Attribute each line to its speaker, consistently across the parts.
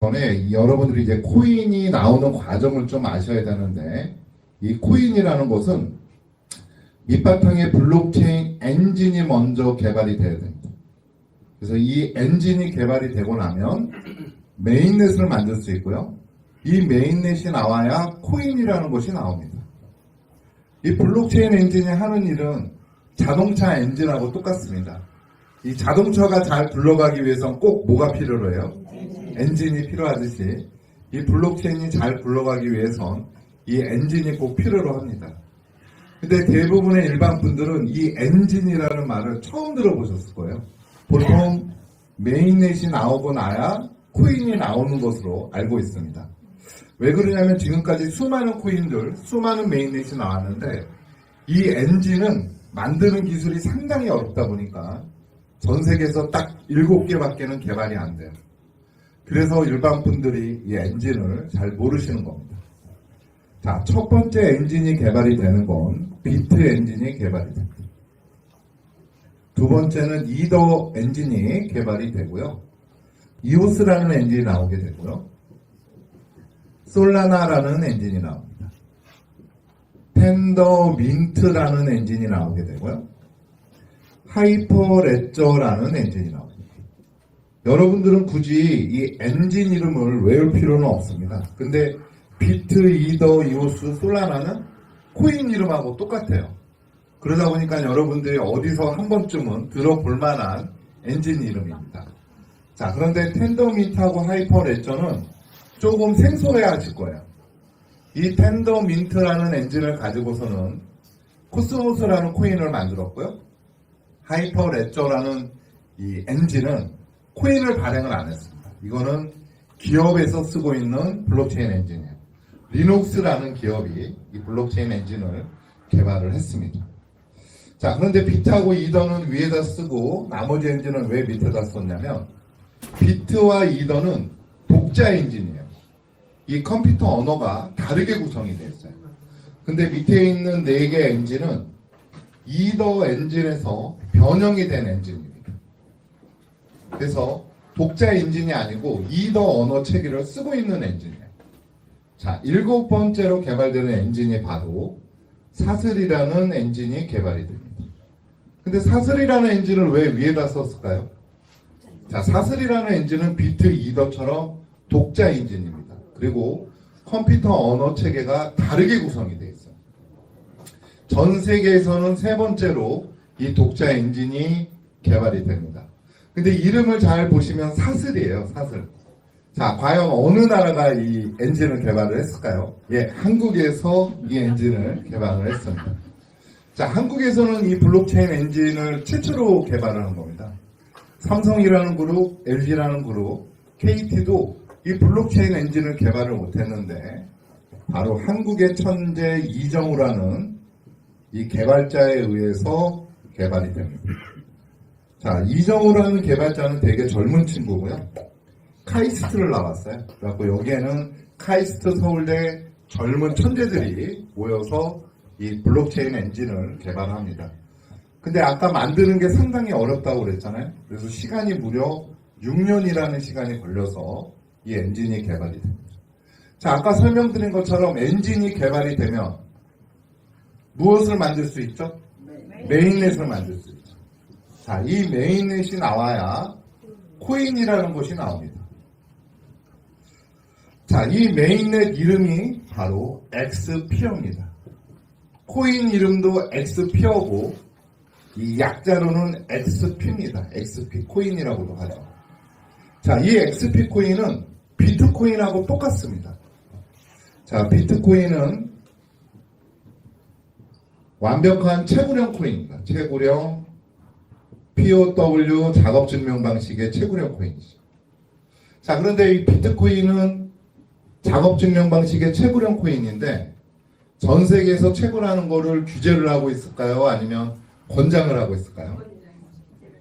Speaker 1: 전에 여러분들이 이제 코인이 나오는 과정을 좀 아셔야 되는데, 이 코인이라는 것은 밑바탕에 블록체인 엔진이 먼저 개발이 돼야 됩니다. 그래서 이 엔진이 개발이 되고 나면 메인넷을 만들 수 있고요. 이 메인넷이 나와야 코인이라는 것이 나옵니다. 이 블록체인 엔진이 하는 일은 자동차 엔진하고 똑같습니다. 이 자동차가 잘 굴러가기 위해서는 꼭 뭐가 필요해요? 엔진이 필요하듯이 이 블록체인이 잘 굴러가기 위해선 이 엔진이 꼭 필요로 합니다. 근데 대부분의 일반 분들은 이 엔진이라는 말을 처음 들어보셨을 거예요. 보통 메인넷이 나오고 나야 코인이 나오는 것으로 알고 있습니다. 왜 그러냐면 지금까지 수많은 코인들, 수많은 메인넷이 나왔는데 이 엔진은 만드는 기술이 상당히 어렵다 보니까 전 세계에서 딱 7개밖에는 개발이 안 돼요. 그래서 일반 분들이 이 엔진을 잘 모르시는 겁니다. 자, 첫 번째 엔진이 개발이 되는 건 비트 엔진이 개발이 됩니다. 두 번째는 이더 엔진이 개발이 되고요. 이오스라는 엔진이 나오게 되고요. 솔라나라는 엔진이 나옵니다. 텐더민트라는 엔진이 나오게 되고요. 하이퍼레저라는 엔진이 나옵니다. 여러분들은 굳이 이 엔진 이름을 외울 필요는 없습니다. 근데 비트, 이더, 이오스, 솔라나는 코인 이름하고 똑같아요. 그러다 보니까 여러분들이 어디서 한 번쯤은 들어볼 만한 엔진 이름입니다. 자, 그런데 텐더민트하고 하이퍼레저는 조금 생소해 하실 거예요. 이 텐더민트라는 엔진을 가지고서는 코스모스라는 코인을 만들었고요. 하이퍼레저라는 이 엔진은 코인을 발행을 안 했습니다. 이거는 기업에서 쓰고 있는 블록체인 엔진이에요. 리눅스라는 기업이 이 블록체인 엔진을 개발을 했습니다. 자, 그런데 비트하고 이더는 위에다 쓰고 나머지 엔진은 왜 밑에다 썼냐면 비트와 이더는 독자 엔진이에요. 이 컴퓨터 언어가 다르게 구성이 되어 있어요. 근데 밑에 있는 4개 엔진은 이더 엔진에서 변형이 된 엔진입니다. 그래서 독자 엔진이 아니고 이더 언어 체계를 쓰고 있는 엔진이에요. 자, 7번째로 개발되는 엔진이 바로 사슬이라는 엔진이 개발이 됩니다. 근데 사슬이라는 엔진을 왜 위에다 썼을까요? 자, 사슬이라는 엔진은 비트 이더처럼 독자 엔진입니다. 그리고 컴퓨터 언어 체계가 다르게 구성이 되어 있어요. 전 세계에서는 3번째로 이 독자 엔진이 개발이 됩니다. 근데 이름을 잘 보시면 사슬이에요, 사슬. 자, 과연 어느 나라가 이 엔진을 개발을 했을까요? 예, 한국에서 이 엔진을 개발을 했습니다. 자, 한국에서는 이 블록체인 엔진을 최초로 개발을 한 겁니다. 삼성이라는 그룹, LG라는 그룹, KT도 이 블록체인 엔진을 개발을 못했는데 바로 한국의 천재 이정우라는 이 개발자에 의해서 개발이 됩니다. 자, 이정우라는 개발자는 되게 젊은 친구고요. 카이스트를 나왔어요. 그래갖고 여기에는 카이스트 서울대 젊은 천재들이 모여서 이 블록체인 엔진을 개발합니다. 근데 아까 만드는 게 상당히 어렵다고 그랬잖아요. 그래서 시간이 무려 6년이라는 시간이 걸려서 이 엔진이 개발이 됩니다. 자, 아까 설명드린 것처럼 엔진이 개발이 되면 무엇을 만들 수 있죠? 메인넷을 만들 수 있죠. 자, 이 메인넷이 나와야 코인이라는 것이 나옵니다. 자, 이 메인넷 이름이 바로 엑스피어입니다. 코인 이름도 엑스피어고 이 약자로는 XP입니다. XP, 코인이라고도 하죠. 자, 이 XP 코인은 비트코인하고 똑같습니다. 자, 비트코인은 완벽한 채굴형 코인입니다. 채굴형 POW 작업 증명 방식의 채굴형 코인이죠. 자, 그런데 이 비트코인은 작업 증명 방식의 채굴형 코인인데 전 세계에서 채굴하는 거를 규제를 하고 있을까요? 아니면 권장을 하고 있을까요?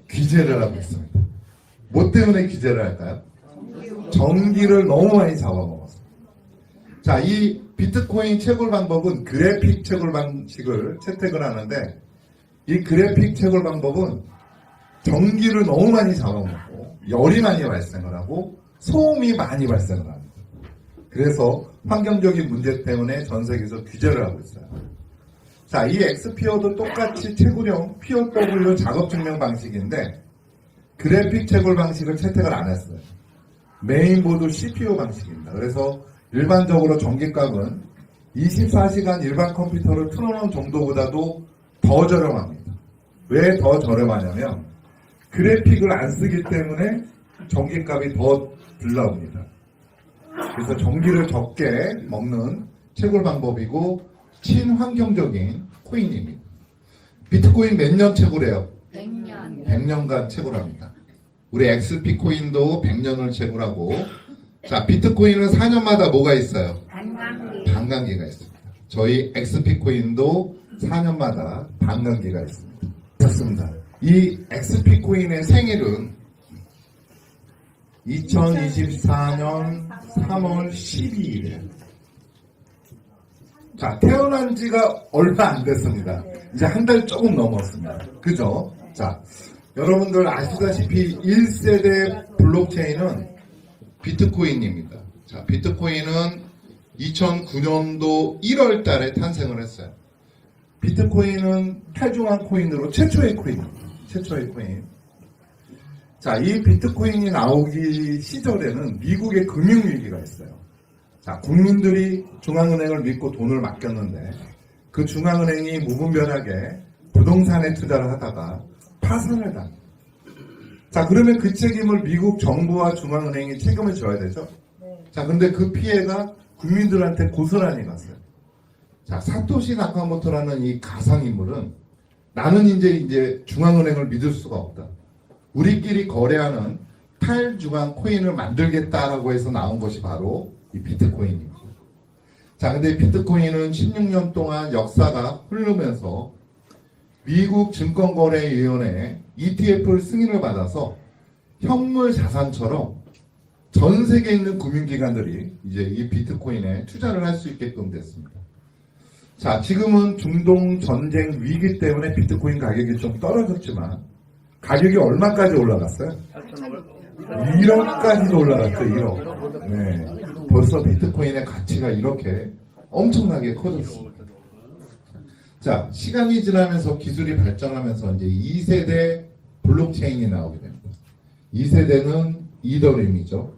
Speaker 1: 규제를 하고 있습니다. 뭐 때문에 규제를 할까요? 전기를 너무 많이 잡아먹었어요. 자, 이 비트코인 채굴 방법은 그래픽 채굴 방식을 채택을 하는데 이 그래픽 채굴 방법은 전기를 너무 많이 잡아먹고 열이 많이 발생을 하고 소음이 많이 발생을 합니다. 그래서 환경적인 문제 때문에 전 세계에서 규제를 하고 있어요. 자, 이 엑스피어도 똑같이 채굴형 POW 작업 증명 방식인데 그래픽 채굴 방식을 채택을 안 했어요. 메인보드 CPU 방식입니다. 그래서 일반적으로 전기값은 24시간 일반 컴퓨터를 틀어놓은 정도보다도 더 저렴합니다. 왜 더 저렴하냐면 그래픽을 안 쓰기 때문에 전기값이 더 덜 나옵니다. 그래서 전기를 적게 먹는 채굴 방법이고 친환경적인 코인입니다. 비트코인 몇 년 채굴해요?
Speaker 2: 100년.
Speaker 1: 100년간 채굴합니다. 우리 XP 코인도 100년을 채굴하고, 자, 비트코인은 4년마다 뭐가 있어요?
Speaker 2: 반감기.
Speaker 1: 반감기가 있습니다. 저희 XP 코인도 4년마다 반감기가 있습니다. 좋습니다. 이 XP 코인의 생일은 2024년 3월 12일이에요. 자, 태어난 지가 얼마 안 됐습니다. 이제 한 달 조금 넘었습니다. 그죠? 자, 여러분들 아시다시피 1세대 블록체인은 비트코인입니다. 자, 비트코인은 2009년도 1월 달에 탄생을 했어요. 비트코인은 탈중앙 코인으로 최초의 코인입니다. 최초의 코인. 자, 이 비트코인이 나오기 시절에는 미국의 금융위기가 있어요. 자, 국민들이 중앙은행을 믿고 돈을 맡겼는데 그 중앙은행이 무분별하게 부동산에 투자를 하다가 파산을 당합니다. 자, 그러면 그 책임을 미국 정부와 중앙은행이 책임을 져야 되죠? 자, 근데 그 피해가 국민들한테 고스란히 갔어요. 자, 사토시 나카모토라는 이 가상인물은 나는 이제 중앙은행을 믿을 수가 없다. 우리끼리 거래하는 탈중앙 코인을 만들겠다라고 해서 나온 것이 바로 이 비트코인입니다. 자, 근데 비트코인은 16년 동안 역사가 흐르면서 미국 증권거래위원회 ETF를 승인을 받아서 현물 자산처럼 전 세계에 있는 금융기관들이 이제 이 비트코인에 투자를 할 수 있게끔 됐습니다. 자, 지금은 중동 전쟁 위기 때문에 비트코인 가격이 좀 떨어졌지만 가격이 얼마까지 올라갔어요? 1억까지도 올라갔죠. 1억. 네. 벌써 비트코인의 가치가 이렇게 엄청나게 커졌습니다. 자, 시간이 지나면서 기술이 발전하면서 이제 2세대 블록체인이 나오게 됩니다. 2세대는 이더리움이죠.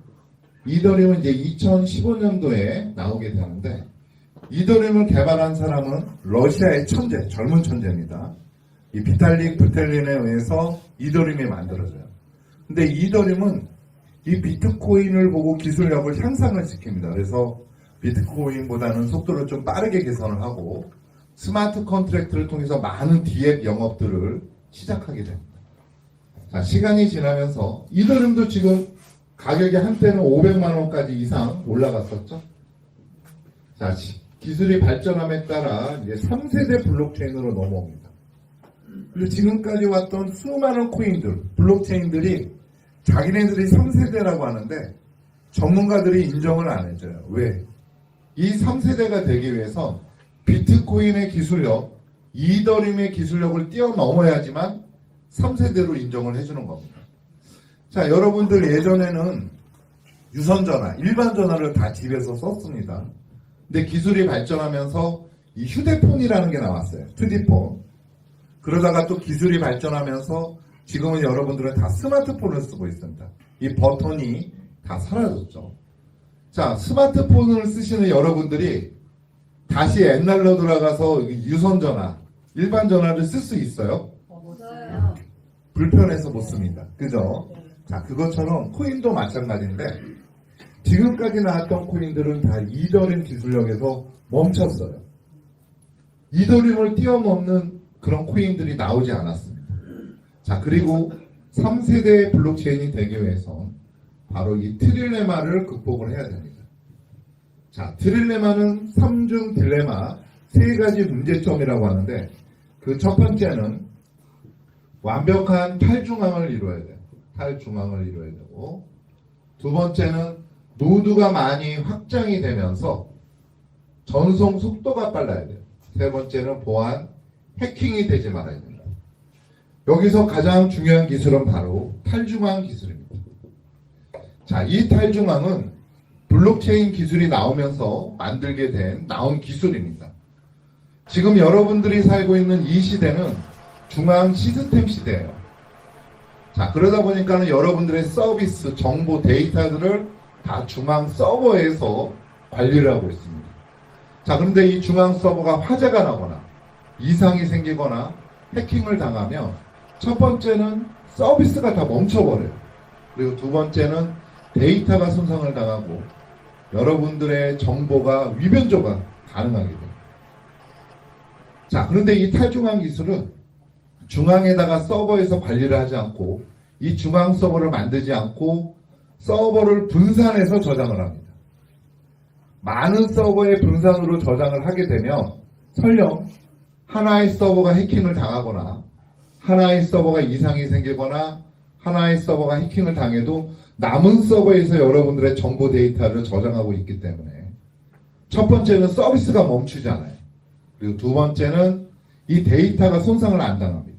Speaker 1: 이더리움은 이제 2015년도에 나오게 되는데 이더리움을 개발한 사람은 러시아의 천재, 젊은 천재입니다. 이 비탈릭 부텔린에 의해서 이더리움이 만들어져요. 근데 이더리움은 이 비트코인을 보고 기술력을 향상을 시킵니다. 그래서 비트코인보다는 속도를 좀 빠르게 개선을 하고 스마트 컨트랙트를 통해서 많은 디앱 영업들을 시작하게 됩니다. 자, 시간이 지나면서 이더리움도 지금 가격이 한때는 500만 원까지 이상 올라갔었죠. 자, 기술이 발전함에 따라 이제 3세대 블록체인으로 넘어옵니다. 그리고 지금까지 왔던 수많은 코인들, 블록체인들이 자기네들이 3세대라고 하는데 전문가들이 인정을 안 해줘요. 왜? 이 3세대가 되기 위해서 비트코인의 기술력, 이더리움의 기술력을 뛰어넘어야지만 3세대로 인정을 해주는 겁니다. 자, 여러분들 예전에는 유선전화, 일반 전화를 다 집에서 썼습니다. 근데 기술이 발전하면서 이 휴대폰이라는 게 나왔어요. 2D폰. 그러다가 또 기술이 발전하면서 지금은 여러분들은 다 스마트폰을 쓰고 있습니다. 이 버튼이 다 사라졌죠. 자, 스마트폰을 쓰시는 여러분들이 다시 옛날로 돌아가서 유선전화, 일반 전화를 쓸 수 있어요?
Speaker 2: 없어요.
Speaker 1: 불편해서 못 씁니다. 그죠? 자, 그것처럼 코인도 마찬가지인데 지금까지 나왔던 코인들은 다 이더리움 기술력에서 멈췄어요. 이더리움을 뛰어넘는 그런 코인들이 나오지 않았습니다. 자, 그리고 3세대 블록체인이 되기 위해서 바로 이 트릴레마를 극복을 해야 됩니다. 자, 트릴레마는 3중 딜레마 3가지 문제점이라고 하는데 그 첫 번째는 완벽한 탈중앙을 이루어야 돼요. 탈중앙을 이루어야 되고 두 번째는 노드가 많이 확장이 되면서 전송 속도가 빨라야 돼요. 세 번째는 보안, 해킹이 되지 말아야 됩니다. 여기서 가장 중요한 기술은 바로 탈중앙 기술입니다. 자, 이 탈중앙은 블록체인 기술이 나오면서 나온 기술입니다. 지금 여러분들이 살고 있는 이 시대는 중앙 시스템 시대예요. 자, 그러다 보니까는 여러분들의 서비스, 정보, 데이터들을 다 중앙 서버에서 관리를 하고 있습니다. 자, 그런데 이 중앙 서버가 화재가 나거나 이상이 생기거나 해킹을 당하면 첫 번째는 서비스가 다 멈춰버려요. 그리고 두 번째는 데이터가 손상을 당하고 여러분들의 정보가 위변조가 가능하게 돼요. 자, 그런데 이 탈중앙 기술은 중앙에다가 서버에서 관리를 하지 않고 이 중앙 서버를 만들지 않고 서버를 분산해서 저장을 합니다. 많은 서버의 분산으로 저장을 하게 되면 설령 하나의 서버가 해킹을 당하거나 하나의 서버가 이상이 생기거나 하나의 서버가 해킹을 당해도 남은 서버에서 여러분들의 정보 데이터를 저장하고 있기 때문에 첫 번째는 서비스가 멈추지 않아요. 그리고 두 번째는 이 데이터가 손상을 안 당합니다.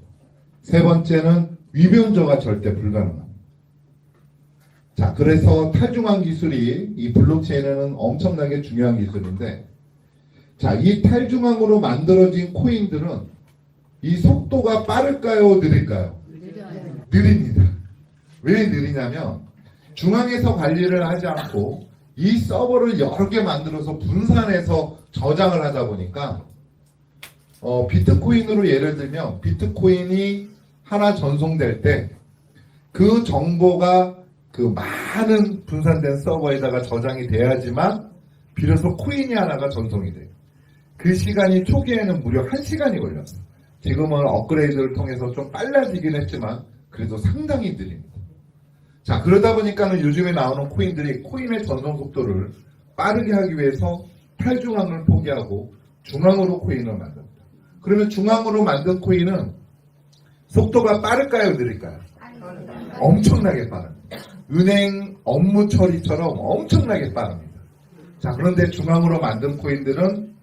Speaker 1: 세 번째는 위변조가 절대 불가능합니다. 자, 그래서 탈중앙 기술이 이 블록체인에는 엄청나게 중요한 기술인데, 자, 이 탈중앙으로 만들어진 코인들은 이 속도가 빠를까요, 느릴까요?
Speaker 2: 느려요.
Speaker 1: 느립니다. 왜 느리냐면 중앙에서 관리를 하지 않고 이 서버를 여러 개 만들어서 분산해서 저장을 하다 보니까 비트코인으로 예를 들면 비트코인이 하나 전송될 때 그 정보가 그 많은 분산된 서버에다가 저장이 돼야지만 비로소 코인이 하나가 전송이 돼요. 그 시간이 초기에는 무려 1시간이 걸렸어요. 지금은 업그레이드를 통해서 좀 빨라지긴 했지만 그래도 상당히 느립니다. 자, 그러다 보니까는 요즘에 나오는 코인들이 코인의 전송 속도를 빠르게 하기 위해서 탈중앙을 포기하고 중앙으로 코인을 만듭니다. 그러면 중앙으로 만든 코인은 속도가 빠를까요, 느릴까요? 엄청나게 빠릅니다. 은행 업무 처리처럼 엄청나게 빠릅니다. 자, 그런데 중앙으로 만든 코인들은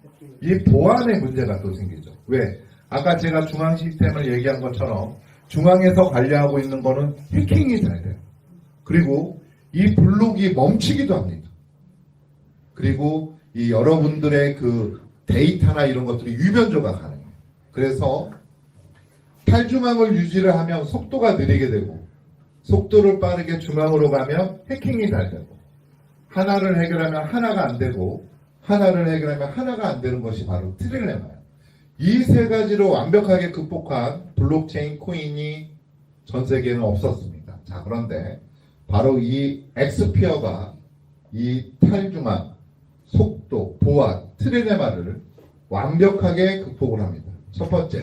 Speaker 1: 이 보안에 문제가 또 생기죠. 왜? 아까 제가 중앙 시스템을 얘기한 것처럼 중앙에서 관리하고 있는 거는 해킹이 잘 돼요. 그리고 이 블록이 멈추기도 합니다. 그리고 이 여러분들의 그 데이터나 이런 것들이 위변조가 가능해요. 그래서 탈중앙을 유지를 하면 속도가 느리게 되고 속도를 빠르게 중앙으로 가면 해킹이 잘 되고 하나를 해결하면 하나가 안 되고 하나를 해결하면 하나가 안 되는 것이 바로 트릴레마예요. 이 세 가지로 완벽하게 극복한 블록체인 코인이 전 세계에는 없었습니다. 자, 그런데 바로 이 엑스피어가 이 탈중앙, 속도, 보안, 트릴레마를 완벽하게 극복을 합니다. 첫 번째,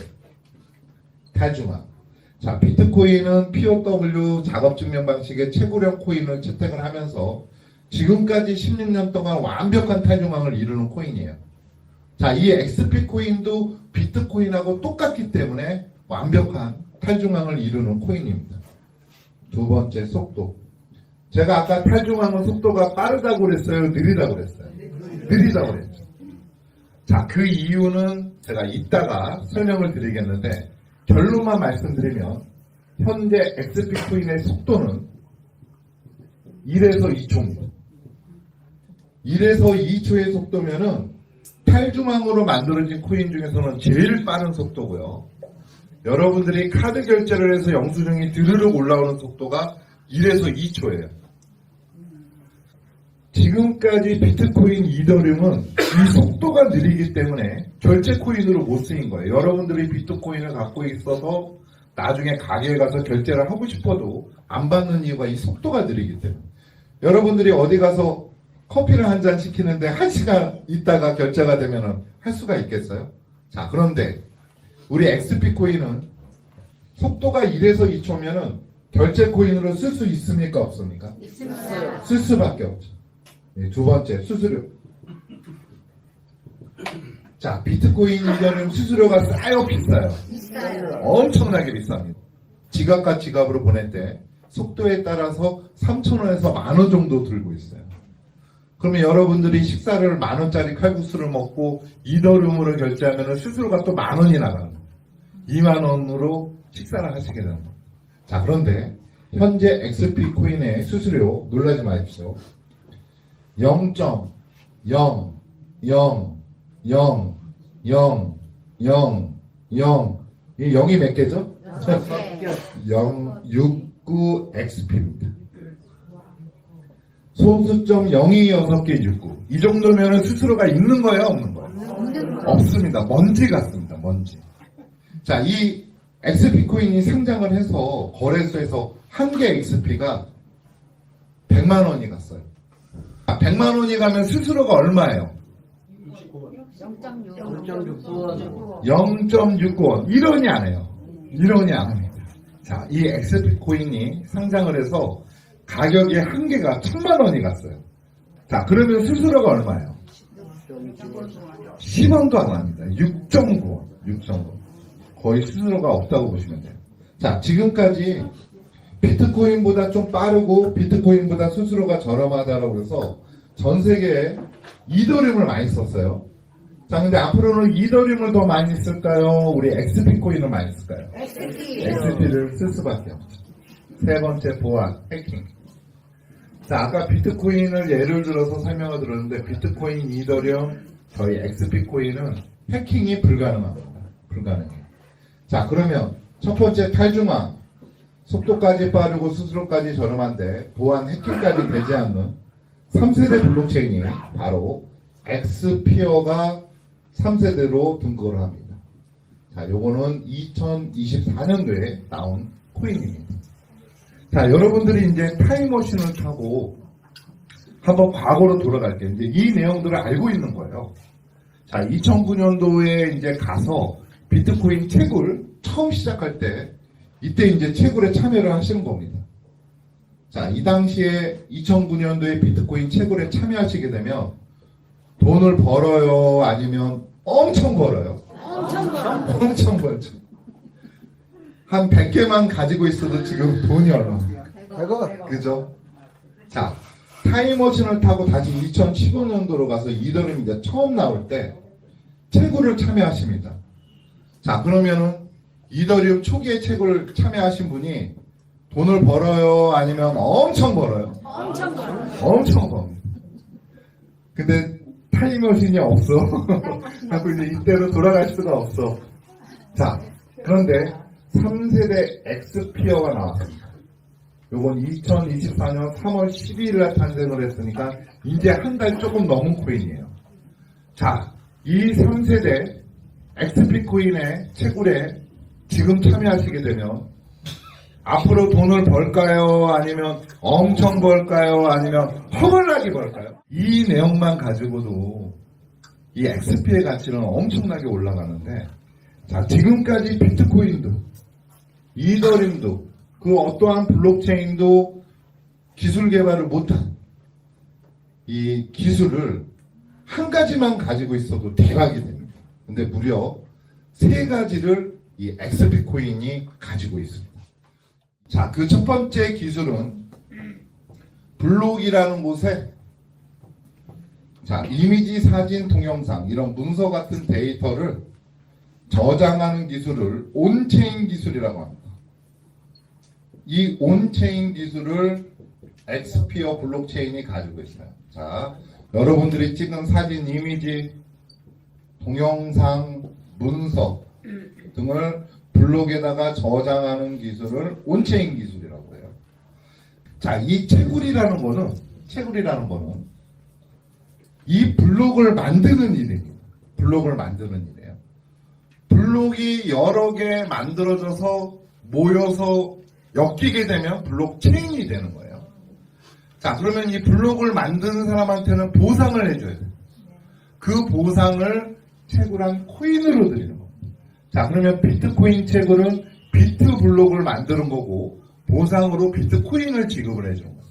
Speaker 1: 탈중앙. 자, 비트코인은 POW 작업증명 방식의 최고령 코인을 채택을 하면서 지금까지 16년 동안 완벽한 탈중앙을 이루는 코인이에요. 자, 이 XP 코인도 비트코인하고 똑같기 때문에 완벽한 탈중앙을 이루는 코인입니다. 두 번째, 속도. 제가 아까 탈중앙은 속도가 빠르다고 그랬어요? 느리다고 그랬어요? 느리다고 그랬죠. 자, 그 이유는 제가 이따가 설명을 드리겠는데 결론만 말씀드리면 현재 XP 코인의 속도는 1에서 2초입니다. 1에서 2초의 속도면은 탈중앙으로 만들어진 코인 중에서는 제일 빠른 속도고요. 여러분들이 카드 결제를 해서 영수증이 드르륵 올라오는 속도가 1에서 2초예요. 지금까지 비트코인, 이더리움은 이 속도가 느리기 때문에 결제 코인으로 못 쓰인 거예요. 여러분들이 비트코인을 갖고 있어서 나중에 가게에 가서 결제를 하고 싶어도 안 받는 이유가 이 속도가 느리기 때문에. 여러분들이 어디 가서 커피를 한 잔 시키는데 1시간 있다가 결제가 되면 할 수가 있겠어요? 자, 그런데 우리 XP 코인은 속도가 1에서 2초면은 결제 코인으로 쓸 수 있습니까? 없습니까?
Speaker 2: 있습니다.
Speaker 1: 쓸 수밖에 없죠. 네, 두 번째, 수수료. 자, 비트코인 이더리움 수수료가 싸요, 비싸요?
Speaker 2: 있어요.
Speaker 1: 엄청나게 비쌉니다. 지갑과 지갑으로 보낼 때 속도에 따라서 3,000원에서 10,000원 정도 들고 있어요. 그러면 여러분들이 식사를 10,000원짜리 칼국수를 먹고 이더리움으로 결제하면 수수료가 또 10,000원이 나가는 거예요. 20,000원으로 식사를 하시게 되는 거예요. 자, 그런데 현재 XP 코인의 수수료 놀라지 마십시오. 0.00000 이 0이 몇 개죠? 069 XP입니다. 소수점 0이 6개 69. 이 정도면 수수료가 있는 거예요, 없는 거예요? 없습니다. 먼지 같습니다. 먼지. 자, 이 XP 코인이 상장을 해서 거래소에서 한 개 XP가 100만 원이 갔어요. 100만 원이 가면 수수료가 얼마예요? 0.69원. 1원이 안 해요. 1원이 안 합니다. 자, 이 XP 코인이 상장을 해서 가격이 한 개가 1000만 원이 갔어요. 자, 그러면 수수료가 얼마예요? 10원도 안 합니다. 6.9원. 6.9원. 거의 수수료가 없다고 보시면 돼요. 자, 지금까지 비트코인보다 좀 빠르고 비트코인보다 수수료가 저렴하다고 해서 전 세계에 이더리움을 많이 썼어요. 자, 근데 앞으로는 이더리움을 더 많이 쓸까요? 우리 XP 코인을 많이 쓸까요? XP를 쓸 수밖에 없죠. 세 번째 보안, 해킹. 자, 아까 비트코인을 예를 들어서 설명을 들었는데 비트코인, 이더리움, 저희 XP 코인은 해킹이 불가능합니다. 불가능해요. 자, 그러면 첫 번째 탈중앙. 속도까지 빠르고 수수료까지 저렴한데 보안 해킹까지 되지 않는 3세대 블록체인이 바로 엑스피어가 3세대로 등극을 합니다. 자, 요거는 2024년도에 나온 코인입니다. 자, 여러분들이 이제 타임머신을 타고 한번 과거로 돌아갈게요. 이제 이 내용들을 알고 있는 거예요. 자, 2009년도에 이제 가서 비트코인 채굴 처음 시작할 때 이때 이제 채굴에 참여를 하시는 겁니다. 자, 이 당시에 2009년도에 비트코인 채굴에 참여하시게 되면 돈을 벌어요? 아니면 엄청 벌어요? 엄청 벌죠. 한 100개만 가지고 있어도 지금 돈이 얼마입니까?
Speaker 2: 100원.
Speaker 1: 그죠? 자, 타임머신을 타고 다시 2015년도로 가서 이더리움이 이제 처음 나올 때 채굴을 참여하십니다. 자, 그러면은 이더리움 초기에 채굴 참여하신 분이 돈을 벌어요? 아니면 엄청 벌어요? 엄청 벌어요. 근데 타임머신이 없어. 하고 이제 이때로 돌아갈 수가 없어. 자, 그런데 3세대 엑스피어가 나왔습니다. 요건 2024년 3월 12일에 탄생을 했으니까 이제 한 달 조금 넘은 코인이에요. 자, 이 3세대 XP 코인의 채굴에 지금 참여하시게 되면 앞으로 돈을 벌까요? 아니면 엄청 벌까요? 아니면 허벌나게 벌까요? 이 내용만 가지고도 이 XP의 가치는 엄청나게 올라가는데, 자, 지금까지 비트코인도 이더리움도 그 어떠한 블록체인도 기술 개발을 못한 이 기술을 한 가지만 가지고 있어도 대박이 됩니다. 근데 무려 세 가지를 이 XP 코인이 가지고 있습니다. 자, 그 첫 번째 기술은 블록이라는 곳에 자, 이미지, 사진, 동영상 이런 문서 같은 데이터를 저장하는 기술을 온체인 기술이라고 합니다. 이 온체인 기술을 엑스피어 블록체인이 가지고 있어요. 자, 여러분들이 찍은 사진, 이미지, 동영상, 문서 등을 블록에다가 저장하는 기술을 온체인 기술이라고 해요. 자, 이 채굴이라는 거는 이 블록을 만드는 일입니다. 블록을 만드는 일이에요. 블록이 여러 개 만들어져서 모여서 엮이게 되면 블록체인이 되는 거예요. 자, 그러면 이 블록을 만드는 사람한테는 보상을 해줘야 돼요. 그 보상을 채굴한 코인으로 드리는 겁니다. 자, 그러면 비트코인 채굴은 비트 블록을 만드는 거고 보상으로 비트코인을 지급을 해주는 거예요.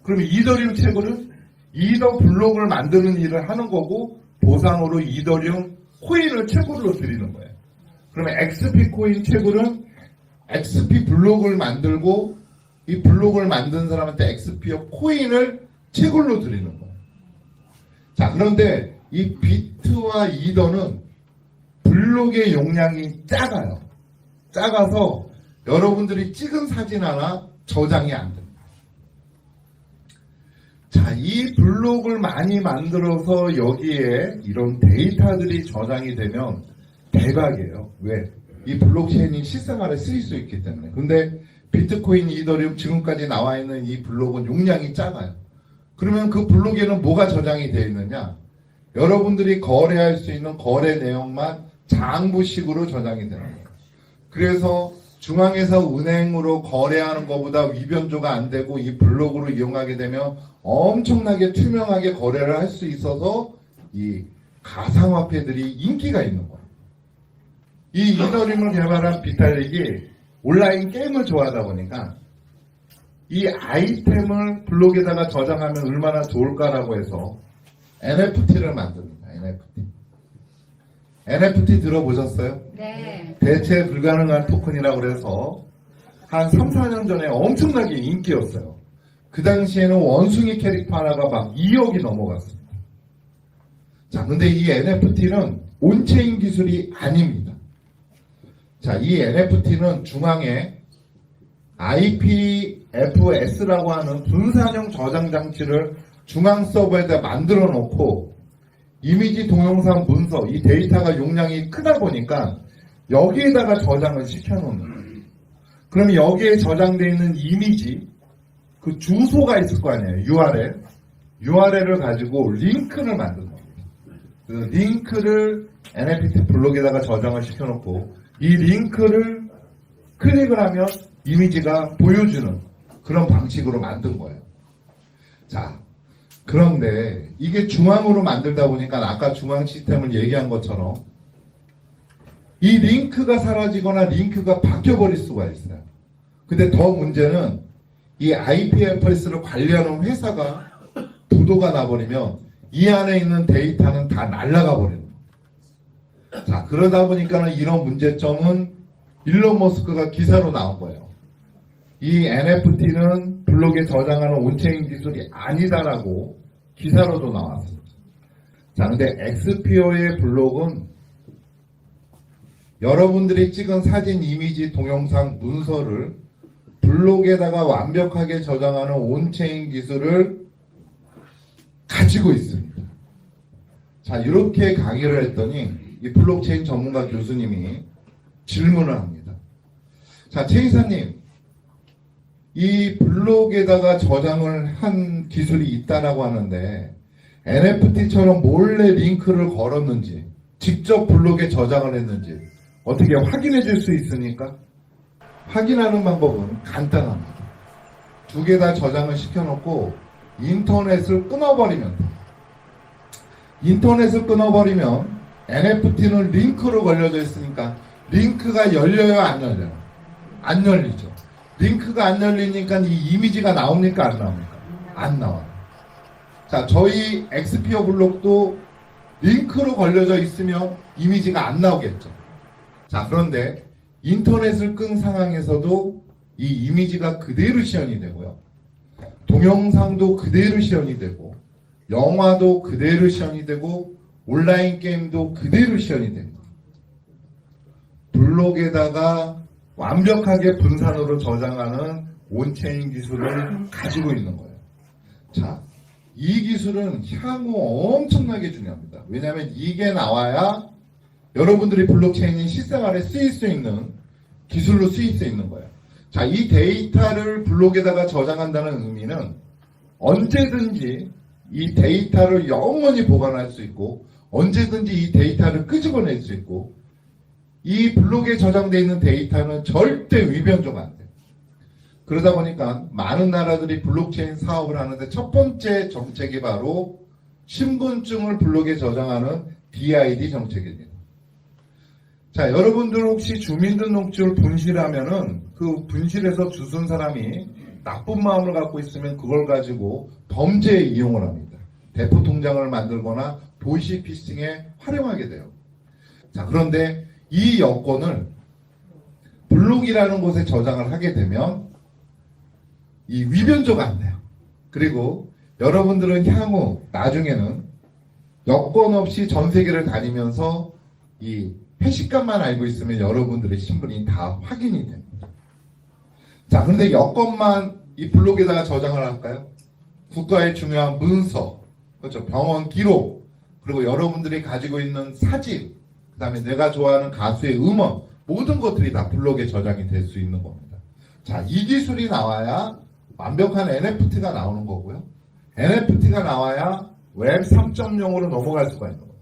Speaker 1: 그러면 이더리움 채굴은 이더 블록을 만드는 일을 하는 거고 보상으로 이더리움 코인을 채굴로 드리는 거예요. 그러면 XP 코인 채굴은 XP 블록을 만들고 이 블록을 만든 사람한테 XP의 코인을 채굴로 드리는 거예요. 자, 그런데 이 비트와 이더는 블록의 용량이 작아요. 작아서 여러분들이 찍은 사진 하나 저장이 안 됩니다. 자, 이 블록을 많이 만들어서 여기에 이런 데이터들이 저장이 되면 대박이에요. 왜? 이 블록체인이 실생활에 쓰일 수 있기 때문에. 근데 비트코인, 이더리움 지금까지 나와 있는 이 블록은 용량이 작아요. 그러면 그 블록에는 뭐가 저장이 되어 있느냐? 여러분들이 거래할 수 있는 거래 내용만 장부식으로 저장이 되는 거예요. 그래서 중앙에서 은행으로 거래하는 것보다 위변조가 안 되고 이 블록으로 이용하게 되면 엄청나게 투명하게 거래를 할 수 있어서 이 가상화폐들이 인기가 있는 거예요. 이 이더리움을 개발한 비탈릭이 온라인 게임을 좋아하다 보니까 이 아이템을 블록에다가 저장하면 얼마나 좋을까라고 해서 NFT를 만듭니다. NFT 들어보셨어요?
Speaker 2: 네.
Speaker 1: 대체 불가능한 토큰이라고 그래서 한 3, 4년 전에 엄청나게 인기였어요. 그 당시에는 원숭이 캐릭터 하나가 막 2억이 넘어갔습니다. 자, 근데 이 NFT는 온체인 기술이 아닙니다. 자, 이 NFT는 중앙에 IPFS라고 하는 분산형 저장 장치를 중앙 서버에다 만들어 놓고 이미지, 동영상, 문서, 이 데이터가 용량이 크다 보니까 여기에다가 저장을 시켜놓는 거예요. 그럼 여기에 저장되어 있는 이미지, 그 주소가 있을 거 아니에요. URL을 가지고 링크를 만드는 겁니다. 그 링크를 NFT 블록에다가 저장을 시켜놓고 이 링크를 클릭을 하면 이미지가 보여주는 그런 방식으로 만든 거예요. 자, 그런데 이게 중앙으로 만들다 보니까 아까 중앙 시스템을 얘기한 것처럼 이 링크가 사라지거나 링크가 바뀌어버릴 수가 있어요. 근데 더 문제는 이 IPFS를 관리하는 회사가 부도가 나버리면 이 안에 있는 데이터는 다 날아가 버리는 거예요. 자, 그러다 보니까 이런 문제점은 일론 머스크가 기사로 나온 거예요. 이 NFT는 블록에 저장하는 온체인 기술이 아니다라고 기사로도 나왔습니다. 자, 근데 엑스피어의 블록은 여러분들이 찍은 사진, 이미지, 동영상, 문서를 블록에다가 완벽하게 저장하는 온체인 기술을 가지고 있습니다. 자, 이렇게 강의를 했더니 이 블록체인 전문가 교수님이 질문을 합니다. 자, 최 이사님, 이 블록에다가 저장을 한 기술이 있다라고 하는데 NFT처럼 몰래 링크를 걸었는지 직접 블록에 저장을 했는지 어떻게 확인해 줄 수 있습니까? 확인하는 방법은 간단합니다. 두 개 다 저장을 시켜놓고 인터넷을 끊어버리면 돼요. 인터넷을 끊어버리면 NFT는 링크로 걸려져 있으니까 링크가 열려요, 안 열려요? 안 열리죠. 링크가 안 열리니까 이 이미지가 나옵니까, 안 나옵니까? 안 나와요. 자, 저희 엑스피어 블록도 링크로 걸려져 있으면 이미지가 안 나오겠죠. 자, 그런데 인터넷을 끈 상황에서도 이 이미지가 그대로 시연이 되고요. 동영상도 그대로 시연이 되고 영화도 그대로 시연이 되고 온라인 게임도 그대로 시연이 됩니다. 블록에다가 완벽하게 분산으로 저장하는 온체인 기술을 가지고 있는 거예요. 자, 이 기술은 향후 엄청나게 중요합니다. 왜냐하면 이게 나와야 여러분들이 블록체인이 실생활에 쓰일 수 있는 기술로 쓰일 수 있는 거예요. 자, 이 데이터를 블록에다가 저장한다는 의미는 언제든지 이 데이터를 영원히 보관할 수 있고 언제든지 이 데이터를 끄집어낼 수 있고 이 블록에 저장되어 있는 데이터는 절대 위변조가 안 돼요. 그러다 보니까 많은 나라들이 블록체인 사업을 하는데 첫 번째 정책이 바로 신분증을 블록에 저장하는 DID 정책입니다. 자, 여러분들 혹시 주민등록증을 분실하면은 그 분실해서 주순 사람이 나쁜 마음을 갖고 있으면 그걸 가지고 범죄에 이용을 합니다. 대포 통장을 만들거나 도시 피싱에 활용하게 돼요. 자, 그런데 이 여권을 블록이라는 곳에 저장을 하게 되면 이 위변조가 안 돼요. 그리고 여러분들은 향후 나중에는 여권 없이 전 세계를 다니면서 이 회식값만 알고 있으면 여러분들의 신분이 다 확인이 됩니다. 자, 그런데 여권만 이 블록에다가 저장을 할까요? 국가의 중요한 문서, 그렇죠? 병원 기록, 그리고 여러분들이 가지고 있는 사진, 그 다음에 내가 좋아하는 가수의 음원, 모든 것들이 다 블록에 저장이 될 수 있는 겁니다. 자, 이 기술이 나와야 완벽한 NFT가 나오는 거고요. NFT가 나와야 웹 3.0으로 넘어갈 수가 있는 거예요.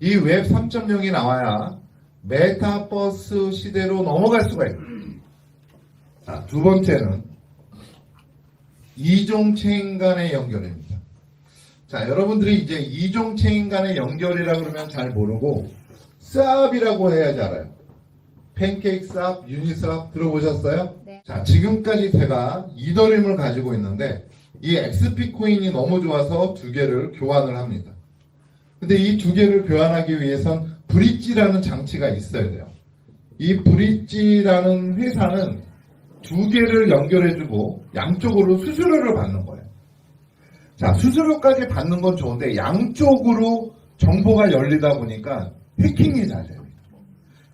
Speaker 1: 이 웹 3.0이 나와야 메타버스 시대로 넘어갈 수가 있는 거예요. 자, 두 번째는 이종체인 간의 연결입니다. 자, 여러분들이 이제 이종체인 간의 연결이라 그러면 잘 모르고 쌉이라고 해야지 알아요. 팬케이크 쌉, 유니쌉 들어보셨어요?
Speaker 3: 네.
Speaker 1: 자, 지금까지 제가 이더리움을 가지고 있는데 이 XP 코인이 너무 좋아서 두 개를 교환을 합니다. 근데 이 두 개를 교환하기 위해선 브릿지라는 장치가 있어야 돼요. 이 브릿지라는 회사는 두 개를 연결해주고 양쪽으로 수수료를 받는 거예요. 자, 수수료까지 받는 건 좋은데 양쪽으로 정보가 열리다 보니까 해킹이 잘 돼요.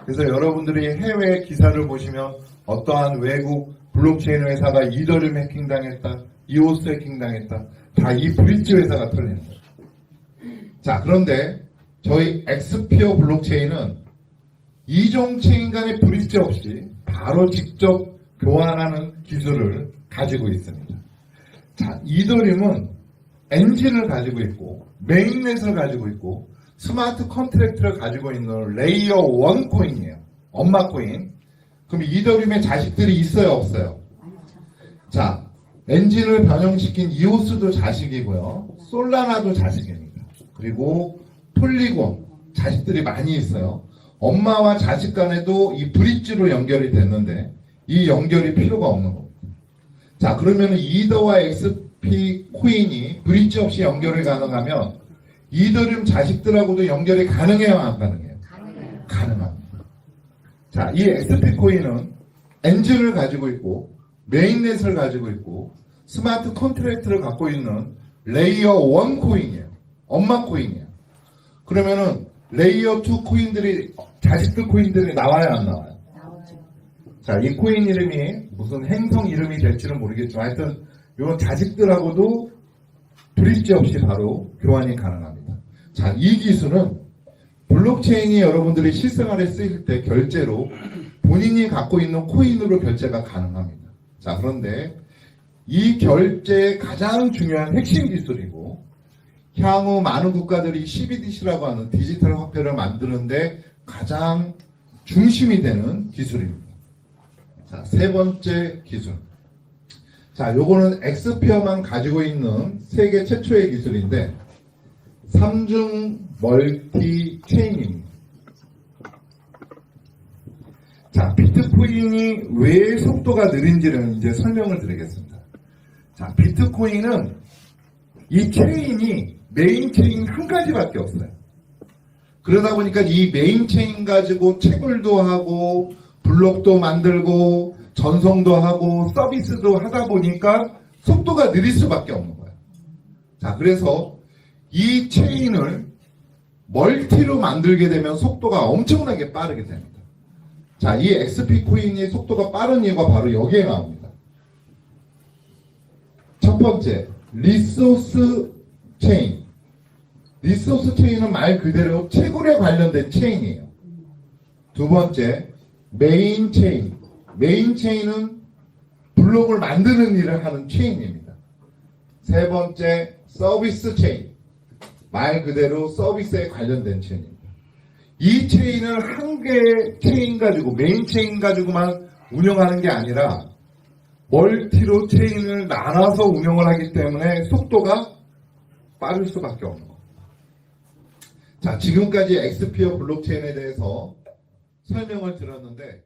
Speaker 1: 그래서 여러분들이 해외 기사를 보시면 어떠한 외국 블록체인 회사가 이더리움 해킹당했다, 이오스 해킹당했다, 다 이 브릿지 회사가 털리는 거예요. 자, 그런데 저희 엑스피어 블록체인은 이종체인 간의 브릿지 없이 바로 직접 교환하는 기술을 가지고 있습니다. 자, 이더리움은 엔진을 가지고 있고 메인넷을 가지고 있고 스마트 컨트랙트를 가지고 있는 레이어 1 코인이에요. 엄마 코인. 그럼 이더리움의 자식들이 있어요, 없어요? 자, 엔진을 변형시킨 이오스도 자식이고요. 솔라나도 자식입니다. 그리고 폴리곤 자식들이 많이 있어요. 엄마와 자식 간에도 이 브릿지로 연결이 됐는데 이 연결이 필요가 없는 겁니다. 자, 그러면 이더와 XP 코인이 브릿지 없이 연결이 가능하면 이더리움 자식들하고도 연결이 가능해요, 안 가능해요?
Speaker 3: 가능해요.
Speaker 1: 가능합니다. 자, 이 XP 코인은 엔진을 가지고 있고 메인넷을 가지고 있고 스마트 컨트랙트를 갖고 있는 레이어 1 코인이에요. 엄마 코인이에요. 그러면은 레이어 2 코인들이 자식들 코인들이 나와요, 안 나와요?
Speaker 3: 나오죠.
Speaker 1: 자, 이 코인 이름이 무슨 행성 이름이 될지는 모르겠지만 하여튼 이런 자식들하고도 브릿지 없이 바로 교환이 가능합니다. 자, 이 기술은 블록체인이 여러분들이 실생활에 쓰일 때 결제로 본인이 갖고 있는 코인으로 결제가 가능합니다. 자, 그런데 이 결제의 가장 중요한 핵심 기술이고 향후 많은 국가들이 CBDC라고 하는 디지털 화폐를 만드는데 가장 중심이 되는 기술입니다. 자, 세 번째 기술. 자, 요거는 엑스피어만 가지고 있는 세계 최초의 기술인데 삼중 멀티 체인입니다. 자, 비트코인이 왜 속도가 느린지를 이제 설명을 드리겠습니다. 자, 비트코인은 이 체인이 메인 체인 한 가지밖에 없어요. 그러다 보니까 이 메인 체인 가지고 채굴도 하고 블록도 만들고 전송도 하고 서비스도 하다 보니까 속도가 느릴 수밖에 없는 거예요. 자, 그래서 이 체인을 멀티로 만들게 되면 속도가 엄청나게 빠르게 됩니다. 자, 이 XP 코인의 속도가 빠른 이유가 바로 여기에 나옵니다. 첫 번째, 리소스 체인. 리소스 체인은 말 그대로 채굴에 관련된 체인이에요. 두 번째, 메인 체인. 메인 체인은 블록을 만드는 일을 하는 체인입니다. 세 번째, 서비스 체인. 말 그대로 서비스에 관련된 체인입니다. 이 체인을 한 개의 체인 가지고, 메인 체인 가지고만 운영하는 게 아니라 멀티로 체인을 나눠서 운영을 하기 때문에 속도가 빠를 수밖에 없는 겁니다. 자, 지금까지 엑스피어 블록체인에 대해서 설명을 드렸는데